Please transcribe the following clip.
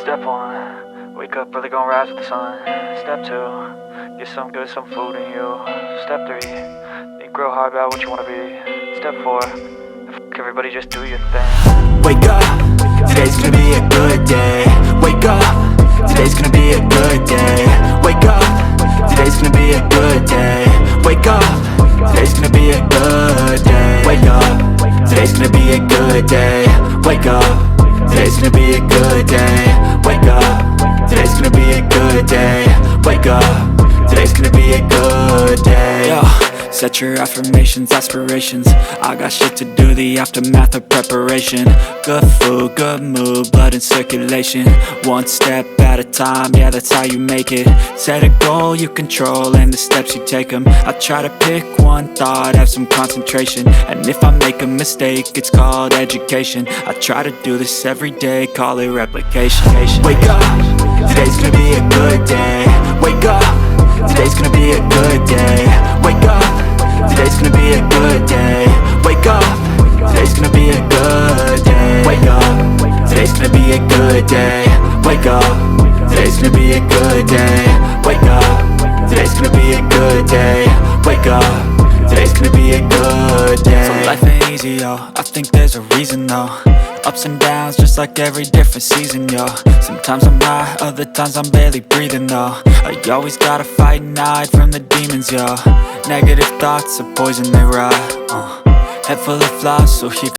Step 1, wake up early, gonna rise with the sun. Step 2, get some good, some food in you. Step 3, think real hard about what you wanna be. Step 4, everybody just do your thing. Wake up, today's gonna be a good day. Wake up, today's gonna be a good day. Wake up, today's gonna be a good day. Wake up, today's gonna be a good day. Wake up, today's gonna be a good day. Wake up, today's gonna be a good day. Wake up, today's gonna be a good day. Wake up, today's gonna be a good day. Yo, set your affirmations, aspirations. I got shit to do, the aftermath of preparation. Good food, good mood, blood in circulation. One step at a time, yeah, that's how you make it. Set a goal you control and the steps you take them. I try to pick one thought, have some concentration. And if I make a mistake, it's called education. I try to do this every day, call it replication. Wake up, today's gonna be a good day. Wake up, today's gonna be a good day. Wake up, today's gonna be a good day. Wake up, today's gonna be a good day. Wake up, today's gonna be a good day. Wake up, today's gonna be a good day. Wake up, today's gonna be a good day. Wake up, today's gonna be a good day. So life ain't easy, yo, I think there's a reason though. Ups and downs, just like every different season, yo. Sometimes I'm high, other times I'm barely breathing, though. I always gotta fight and hide from the demons, yo. Negative thoughts are poison, they rot. Head full of flaws, so here